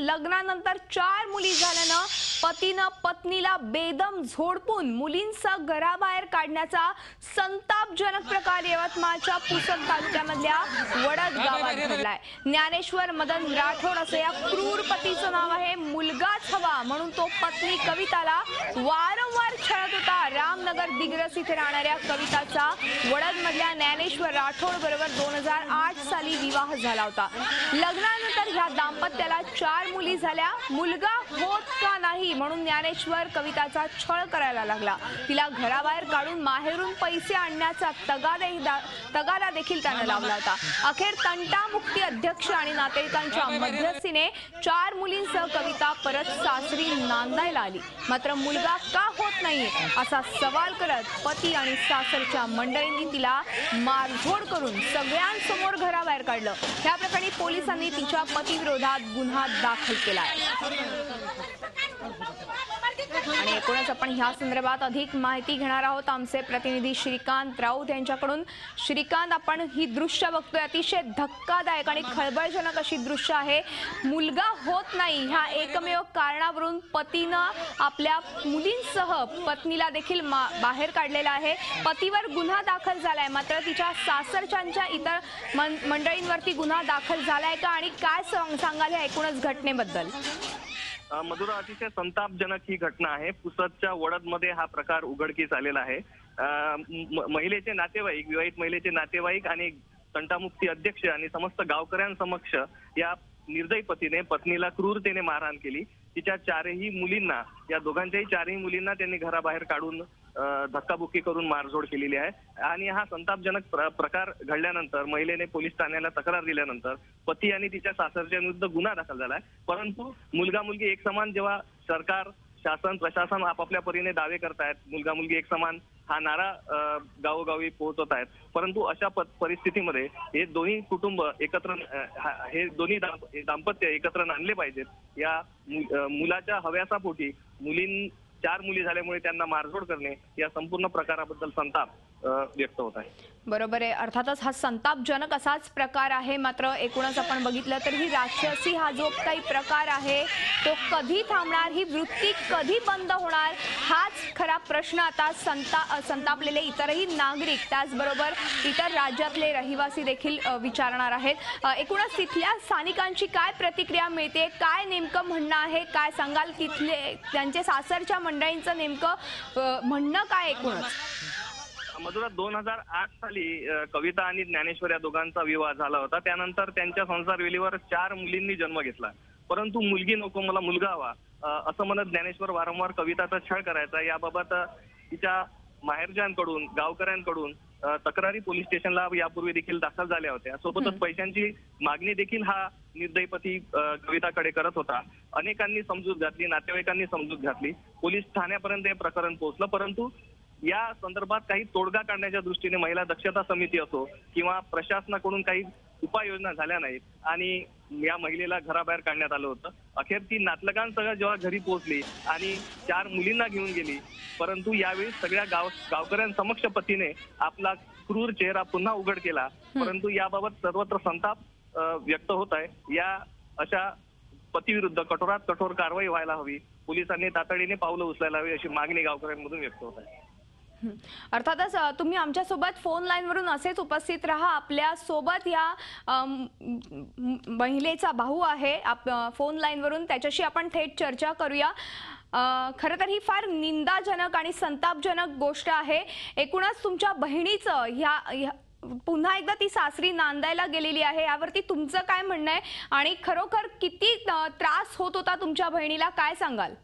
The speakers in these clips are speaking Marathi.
लग्नानंतर 4 मुली झाल्यानं पतीनं पत्नीला बेदम झोडपून मुलींसह घराबाहेर काढण्याचा संतापजनक प्रकार यवतमाळच्या पुसद तालुक्यामधल्या वडद गावात घडलाय। ज्ञानेश्वर मदन राठोड असं या क्रूर पतीचं नाव आहे। मुलगाच हवा म्हणून तो पत्नी कविताला वारंवार छळत होता। रामनगर दिग्रस इथे राहणाऱ्या कविताचा वडदमधल्या ज्ञानेश्वर राठोड बरोबर 2008 साली विवाह झाला होता। लग्नानंतर ह्या दाम्पत्याला 4 मुली झाल्या। मुलगा होत का नाही म्हणून ज्ञानेश्वर कविताचा छळ करायला लागला। तिला घराबाहेर काढून माहेरून पैसे आणण्याचा तगादा देखील त्याने लावला होता। अखेर तंटामुक्ती अध्यक्ष आणि नातेवाईकांच्या मध्यस्थीने 4 मुलींसह कविता परत सासरी नांदायला आली। मात्र मुलगा का होत नाही असा सवाल करत पती आणि सासरच्या मंडळींनी तिला मारझोड करून सगळ्यांसमोर घराबाहेर काढलं। या प्रकरणी पोलिसांनी तिच्या पतीविरोधात गुन्हा दाखल केला आहे। आणि एकूणच आपण ह्या संदर्भात अधिक माहिती घेणार आहोत आमचे प्रतिनिधी श्रीकांत राऊत यांच्याकडून। श्रीकांत, आपण ही दृश्य बघतोय, अतिशय धक्कादायक आणि खळबळजनक अशी दृश्य आहे। मुलगा होत नाही ह्या एकमेव कारणावरून पतीनं आपल्या मुलींसह पत्नीला देखील बाहेर काढलेला आहे। पतीवर गुन्हा दाखल झालाय, मात्र तिच्या सासरच्यांच्या इतर मंडळींवरती गुन्हा दाखल झालाय का आणि काय सांगाल या एकूणच घटनेबद्दल? मधुरा, अतिशय संतापजनक ही घटना आहे। पुसदच्या वडदमध्ये हा प्रकार उघडकीस आलेला आहे। महिलेचे नातेवाईक, विवाहित महिलेचे नातेवाईक आणि तंटामुक्ती अध्यक्ष आणि समस्त गावकऱ्यांसमक्ष या निर्दयी पतीने पत्नीला क्रूरतेने मारहाण केली। तिच्या 4ही मुलींना, या दोघांच्याही 4ही मुलींना त्यांनी घराबाहेर काढून धक्काबुक्की करून मारझोड केलेली आहे। आणि हा संतापजनक प्रकार घडल्यानंतर महिलेने पोलीस ठाण्याला तक्रार दिल्यानंतर पती आणि तिच्या सासरच्या विरुद्ध गुन्हा दाखल झालाय। परंतु मुलगा मुलगी एक समान जेव्हा सरकार, शासन, प्रशासन आपापल्या परीने दावे करतायत, मुलगा मुलगी एक समान हा नारा गावोगावी पोहोचवत आहेत, परंतु अशा परिस्थितीमध्ये हे दोन्ही कुटुंब एकत्र, हे दोन्ही दाम्पत्य एकत्र आणले पाहिजेत। या मुलाच्या हव्यासापोटी 4 मुली झाल्यामुळे त्यांना मारझोड करणे, या संपूर्ण प्रकाराबद्दल संताप व्यक्त होत आहे। बरोबर आहे, अर्थातच हा संतापजनक असाच प्रकार आहे। मात्र एकूणच आपण बघितलं तर ही राक्षसी हा जो काही प्रकार आहे तो कधी थांबणार, ही वृत्ती कधी बंद होणार, हाच खरा प्रश्न आता संतापलेले इतरही नागरिक, त्याचबरोबर इतर राज्यातले रहिवासी देखील विचारणार आहेत। एकूणच तिथल्या स्थानिकांची काय प्रतिक्रिया मिळते, काय नेमकं म्हणणं आहे, काय सांगाल? तिथले त्यांचे सासरच्या मंडळींचं नेमकं म्हणणं काय एकूणच? मधुरा, 2008 साली कविता आणि ज्ञानेश्वर या दोघांचा विवाह झाला होता। त्यानंतर त्यांच्या संसारवेलीवर 4 मुलींनी जन्म घेतला, परंतु मुलगी नको, मला मुलगा हवा असं म्हणत ज्ञानेश्वर वारंवार कविताचा छळ करायचा। याबाबत तिच्या माहेरच्यांकडून, गावकऱ्यांकडून तक्रारी पोलीस स्टेशनला यापूर्वी देखील दाखल झाल्या होत्या। सोबतच पैशांची मागणी देखील हा निर्दयी पती कविताकडे करत होता। अनेकांनी समजूत घातली, नातेवाईकांनी समजूत घातली, पोलीस ठाण्यापर्यंत हे प्रकरण पोहोचलं, परंतु या संदर्भात काही तोडगा काढण्याच्या दृष्टीने महिला दक्षता समिती असो किंवा प्रशासनाकडून काही उपाययोजना झाल्या नाहीत आणि या महिलेला घराबाहेर काढण्यात आलं होतं। अखेर ती नातलगांसह जेव्हा घरी पोहोचली आणि 4 मुलींना घेऊन गेली, परंतु यावेळी सगळ्या गावकऱ्यांसमक्ष पतीने आपला क्रूर चेहरा पुन्हा उघड केला। परंतु याबाबत सर्वत्र संताप व्यक्त होत आहे। या अशा पतीविरुद्ध कठोरात कठोर कारवाई व्हायला हवी, पोलिसांनी तातडीने पावलं उचलायला हवी अशी मागणी गावकऱ्यांमधून व्यक्त होत आहे। अर्थातच तुम्ही आमच्या सोबत फोन लाईन वरून असेच उपस्थित राहा। आपल्या सोबत या महिलेचा भाऊ आहे फोन लाईन वरून, त्याच्याशी आपण थेट चर्चा करूया। खरं तर ही फार निंदाजनक आणि संतापजनक गोष्ट आहे। एकूणच तुमच्या बहिणीचं ह्या पुन्हा एकदा ती सासरी नांदायला गेलेली आहे, यावरती तुमचं काय म्हणणं आहे आणि खरोखर किती त्रास होत होता तुमच्या बहिणीला, काय सांगाल?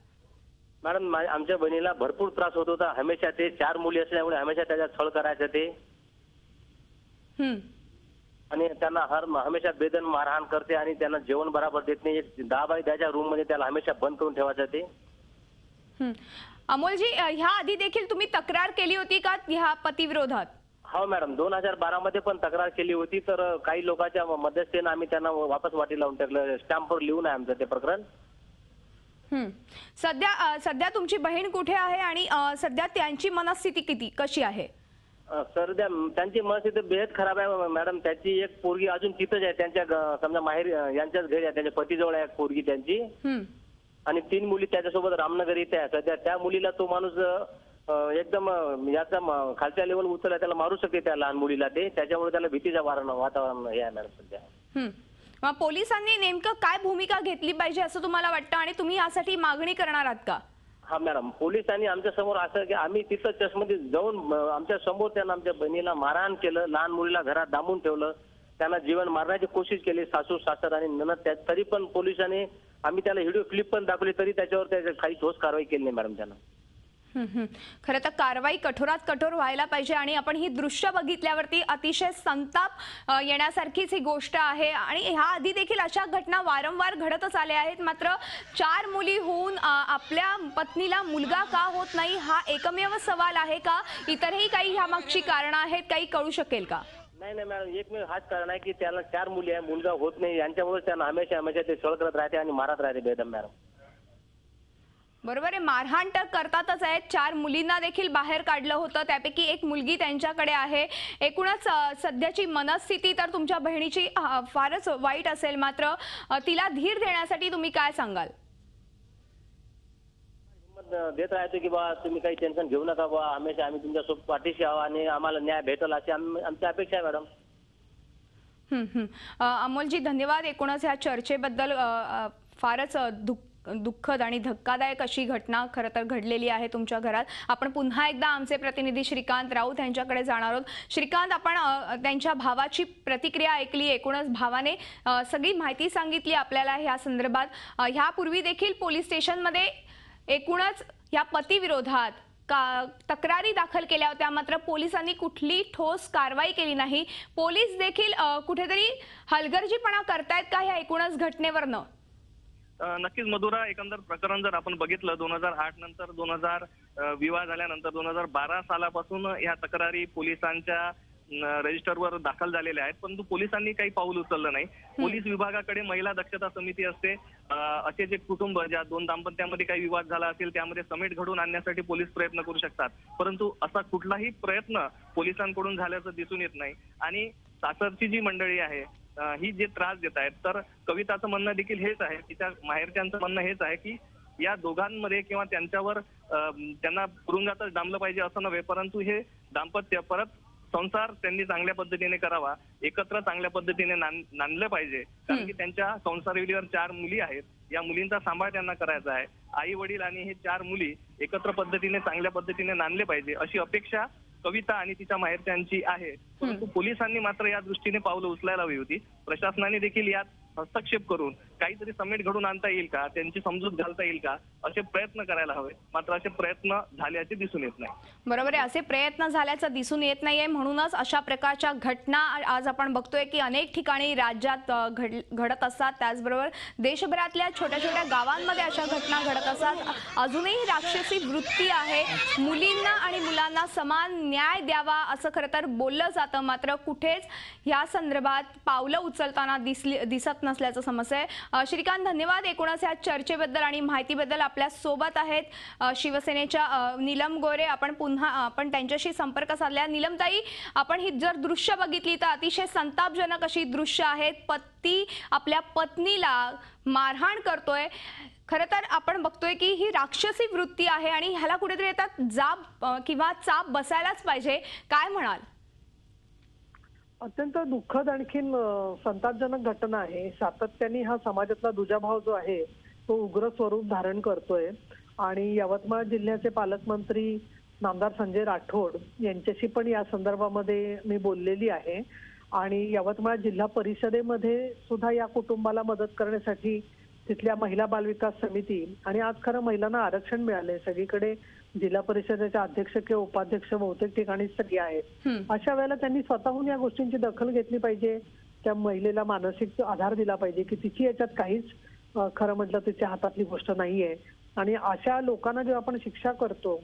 मॅडम, आमच्या बहिणीला भरपूर त्रास होत होता। हमेशा ते 4 मुली असल्यामुळे हमेशा त्याचा छळ करायचं ते, आणि त्यांना हमेशा बेदन मारहाण करते आणि त्यांना जेवण बरोबर देत नाही। 10 बाय 10च्या रूम मध्ये त्याला हमेशा बंद करून ठेवायचं ते। अमोलजी, ह्या आधी देखील तुम्ही तक्रार केली होती का ह्या पतीविरोधात? हो मॅडम, 2012 मध्ये पण तक्रार केली होती, तर काही लोकांच्या मध्यस्थीने आम्ही त्यांना वापस वाटी लावून टाकलं। स्टॅम्पवर लिहून आहे आमचं ते प्रकरण। सध्या तुमची बहीण कुठे आहे आणि सध्या त्यांची मनस्थिती कशी आहे? सध्या त्यांची मनस्थिती बेहद खराब आहे मॅडम. त्याची एक पोरगी अजून तिथंच आहे त्यांच्या समजा माहेर यांच्याच घरी आहे, त्यांच्या पतीजवळ आहे पोरगी त्यांची. आणि 3 मुली त्याच्यासोबत रामनगर इथे आहे. सध्या त्या मुलीला तो माणूस एकदम याचा खालच्या लेवल उचलला, त्याला मारू शकते त्या लहान मुलीला ते. त्याच्यामुळे त्याला भीतीचं वातावरण हे आहे मॅडम सध्या. मग पोलिसांनी नेमकं काय भूमिका घेतली पाहिजे असं तुम्हाला वाटतं आणि तुम्ही यासाठी मागणी करणार आहात का? हा मॅडम, पोलिसांनी आमच्या समोर असं की आम्ही तिथं चर्चमध्ये जाऊन आमच्या समोर त्यांना आमच्या बहिणीला मारहाण केलं, लहान मुलीला घरात डांबून ठेवलं, त्यांना जीवन मारण्याची कोशिश केली सासू सासर आणि ननद. तरी पण पोलिसांनी आम्ही त्याला व्हिडिओ क्लिप पण दाखवली तरी त्याच्यावर काही ठोस कारवाई केली नाही मॅडम त्यांना. खरं तर कारवाई कठोरात कठोर व्हायला पाहिजे आणि आपण ही दृश्य बघितल्यावरती अतिशय संताप येण्यासारखीच ही गोष्ट आहे. आणि ह्या आधी देखील अशा घटना वारंवार घडतच आल्या आहेत. मात्र 4 मुली होऊन आपल्या पत्नीला मुलगा का होत नाही हा एकमेव सवाल आहे का? इतरही काही ह्यामागची कारणं आहेत, काही कळू शकेल का? नाही मॅडम, एकमेव हाच कारण आहे की त्याला 4 मुली आहे, मुलगा होत नाही. यांच्यामुळे त्यांना हमेशा ते छळ करत राहते आणि मारत राहते बेदम मॅडम. बरोबर आहे, मारहाण तर करतातच आहेत. 4 मुलींना देखील बाहेर काढलं होतं, त्यापैकी एक मुलगी त्यांच्याकडे आहे. एकूणच सध्याची मनस्थिती तर तुमच्या बहिणीची फारच वाईट असेल. मात्र तिला धीर देण्यासाठी तुम्ही काय सांगाल? हिंमत देत राहतो की बा तुम्ही काही टेन्शन घेऊ नका बा, हमेशा आम्ही तुमच्यासोबत पाठीशी आहोत आणि आम्हाला न्याय भेटेल अशी आमची अपेक्षा आहे मॅडम. अमोलजी धन्यवाद. एकूणच ह्या चर्चेबद्दल फारच दुःखद आणि धक्कादायक अशी घटना खरं तर घडलेली आहे तुमच्या घरात. आपण पुन्हा एकदा आमचे प्रतिनिधी श्रीकांत राऊत यांच्याकडे जाणार आहोत. श्रीकांत, आपण त्यांच्या भावाची प्रतिक्रिया ऐकली. एकूणच भावाने सगळी माहिती सांगितली आपल्याला ह्या संदर्भात. ह्यापूर्वी देखील पोलीस स्टेशनमध्ये एकूणच या पतीविरोधात तक्रारी दाखल केल्या होत्या, मात्र पोलिसांनी कुठली ठोस कारवाई केली नाही. पोलीस देखील कुठेतरी हलगर्जीपणा करतायत का ह्या एकूणच घटनेवरनं? नक्कीच मधुरा, एकंदर प्रकरण जर आपण बघितलं 2008 नंतर विवाह झाल्यानंतर 2012 सालापासून ह्या तक्रारी पोलिसांच्या रजिस्टरवर दाखल झालेल्या आहेत, परंतु पोलिसांनी काही पाऊल उचललं नाही. पोलीस विभागाकडे महिला दक्षता समिती असते. असे जे कुटुंब ज्या 2 दाम्पत्यामध्ये काही विवाद झाला असेल त्यामध्ये समेट घडवून आणण्यासाठी पोलीस प्रयत्न करू शकतात, परंतु असा कुठलाही प्रयत्न पोलिसांकडून झाल्याचं दिसून येत नाही. आणि सासरची जी मंडळी आहे ही जे त्रास देत आहेत, तर कविताचं म्हणणं देखील हेच आहे, तिच्या माहेरच्यांचं म्हणणं हेच आहे की या दोघांमध्ये किंवा त्यांच्यावर त्यांना तुरुंगातच डांबलं पाहिजे असं नव्हे, परंतु हे दाम्पत्य परत संसार त्यांनी चांगल्या पद्धतीने करावा, एकत्र चांगल्या पद्धतीने नांदलं पाहिजे. कारण की त्यांच्या संसारविलीवर 4 मुली आहेत. या मुलींचा सांभाळ त्यांना करायचा आहे. आई वडील आणि हे 4 मुली एकत्र पद्धतीने चांगल्या पद्धतीने नांदले पाहिजे अशी अपेक्षा कविता आणि तिच्या माहेरच्यांची आहे. परंतु पोलिसांनी मात्र या दृष्टीने पावलं उचलायला हवी होती. प्रशासनाने देखील यात हस्तक्षेप करून काहीतरी समेट घडून आणता येईल का, त्यांची समजूत घालता येईल का असे प्रयत्न करायला हवे. मात्र असे प्रयत्न झाल्याचे दिसून येत नाही. बरोबर आहे, असे प्रयत्न झाल्याचं दिसून येत नाहीये. म्हणूनच अशा प्रकारच्या घटना आज आपण बघतोय की अनेक ठिकाणी राज्यात घडत असतात. त्याचबरोबर देशभरातल्या छोट्या छोट्या गावांमध्ये अशा घटना घडत असतात. अजूनही राक्षसी वृत्ती आहे. मुलींना आणि मुलांना समान न्याय द्यावा असं खरं तर बोललं जातं, मात्र कुठेच या संदर्भात पावलं उचलताना दिसत नसल्याचं समजतंय. श्रीकांत, धन्यवाद एकूणच या चर्चेबद्दल आणि माहितीबद्दल. आपल्या सोबत आहेत शिवसेनेच्या नीलम गोरे. आपण त्यांच्याशी संपर्क साधला. नीलमताई, आपण ही जर दृश्य बघितली तर अतिशय संतापजनक अशी दृश्य आहेत. पती आपल्या पत्नीला मारहाण करतोय. खरं तर आपण बघतोय की ही राक्षसी वृत्ती आहे आणि ह्याला कुठेतरी येतात जाब किंवा चाप बसायलाच पाहिजे. काय म्हणाल? अत्यंत दुःखद आणखीन संतापजनक घटना आहे. सातत्याने हा समाजातला दुजाभाव जो आहे तो उग्र स्वरूप धारण करतोय. आणि यवतमाळ जिल्ह्याचे पालकमंत्री नामदार संजय राठोड यांच्याशी पण या संदर्भामध्ये मी बोललेली आहे. आणि यवतमाळ जिल्हा परिषदेमध्ये सुद्धा या कुटुंबाला मदत करण्यासाठी तिथल्या महिला बालविकास समिती आणि आज खरं महिलांना आरक्षण मिळाले सगळीकडे जिल्हा परिषदेच्या अध्यक्ष किंवा उपाध्यक्ष बहुतेक ठिकाणी स्त्री आहेत. अशा वेळेला त्यांनी स्वतःहून या गोष्टींची दखल घेतली पाहिजे. त्या महिलेला मानसिक आधार दिला पाहिजे की तिची याच्यात काहीच खरं म्हटलं तिच्या हातातली गोष्ट नाहीये. आणि अशा लोकांना जेव्हा आपण शिक्षा करतो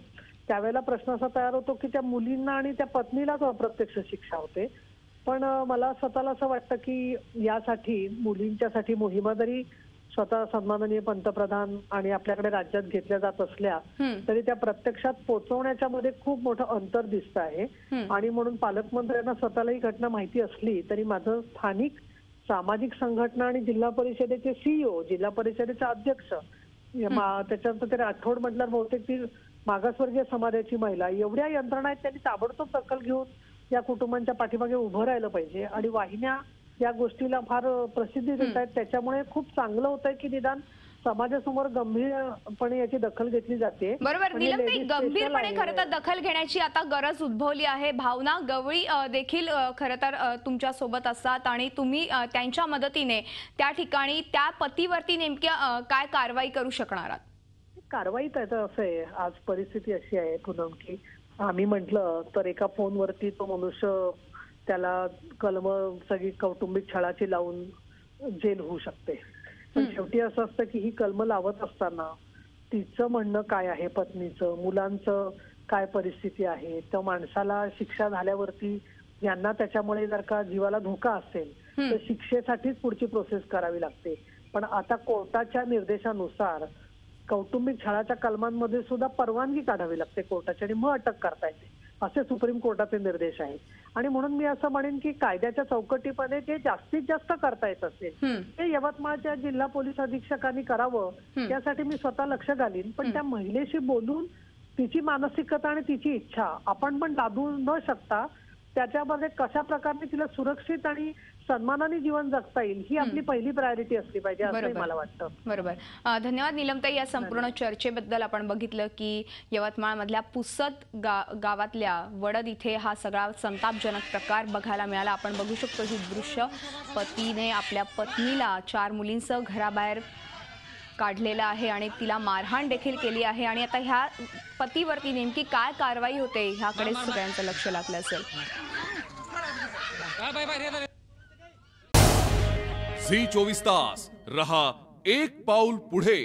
त्यावेळेला प्रश्न असा तयार होतो की त्या मुलींना आणि त्या पत्नीलाच अप्रत्यक्ष शिक्षा होते. पण मला स्वतःला असं वाटतं की यासाठी मुलींच्यासाठी मोहिमा जरी स्वतः सन्माननीय पंतप्रधान आणि आपल्याकडे राज्यात घेतल्या जात असल्या तरी त्या प्रत्यक्षात पोहोचवण्याच्या मध्ये खूप मोठं अंतर दिसत आहे. आणि म्हणून पालकमंत्र्यांना स्वतःला ही घटना माहिती असली तरी माझं स्थानिक सामाजिक संघटना आणि जिल्हा परिषदेचे सीईओ, जिल्हा परिषदेचे अध्यक्ष, त्याच्यानंतर ते राठोड म्हटल्यावर बहुतेक ती मागासवर्गीय समाजाची महिला, एवढ्या यंत्रणा आहेत, त्यांनी ताबडतोब दखल घेऊन या कुटुंबांच्या पाठीमागे उभं राहिलं पाहिजे. आणि वाहिन्या या गोष्टीला फार प्रसिद्धी देत आहेत, त्याच्यामुळे खूप चांगलं होत आहे की निदान समाजासमोर गंभीरपणे याची दखल घेतली जाते. बरोबर नीलमताई, गंभीरपणे खरं तर दखल घेण्याची आता गरज उद्भवली आहे. भावना गवळी देखील खरं तर तुमच्या सोबत असतात आणि तुम्ही त्यांच्या मदतीने त्या ठिकाणी त्या पतीवरती नेमक्या काय कारवाई करू शकणार आहात? कारवाई तर असं आहे, आज परिस्थिती अशी आहे पूनम की आम्ही म्हटलं तर एका फोनवरती तो मनुष्य त्याला कलम सगळी कौटुंबिक छळाची लावून जेल होऊ शकते. पण शेवटी असं असतं की ही कलम लावत असताना तिचं म्हणणं काय आहे, पत्नीचं, मुलांचं काय परिस्थिती आहे, त्या माणसाला शिक्षा झाल्यावरती यांना त्याच्यामुळे जर का जीवाला धोका असेल तर शिक्षेसाठीच पुढची प्रोसेस करावी लागते. पण आता कोर्टाच्या निर्देशानुसार कौटुंबिक छळाच्या कलमांमध्ये सुद्धा परवानगी काढावी लागते कोर्टाची आणि मग अटक करता येते, असे सुप्रीम कोर्टाचे निर्देश आहेत. आणि म्हणून मी असं म्हणेन की कायद्याच्या चौकटीमध्ये जे जास्तीत जास्त करता येत असेल ते यवतमाळच्या जिल्हा पोलीस अधीक्षकांनी करावं, त्यासाठी मी स्वतः लक्ष घालीन. पण त्या महिलेशी बोलून तिची मानसिकता आणि तिची इच्छा आपण पण दाबू न शकता त्याच्यामध्ये कशा प्रकारे तिला सुरक्षित आणि सन्मानाने जीवन जगता येईल ही आपली पहिली प्रायोरिटी असली पाहिजे असं मला वाटतं. बरोबर. धन्यवाद नीलमताई. या संपूर्ण चर्चेबद्दल आपण बघितलं की यवतमाळमधल्या पुसद गावातल्या वडद इथे हा सगळा संतापजनक प्रकार बघायला मिळाला. आपण बघू शकतो ही दृश्य, पतीने आपल्या पत्नीला 4 मुलींसह घराबाहेर काढलेला आहे आणि तिला मारहाण देखील केली आहे. आणि आता ह्या पतीवरती नेमकी काय कारवाई होते ह्याकडे सगळ्यांचं लक्ष लागलं असेल. झी 24 तास रहा एक पाऊल पुढे.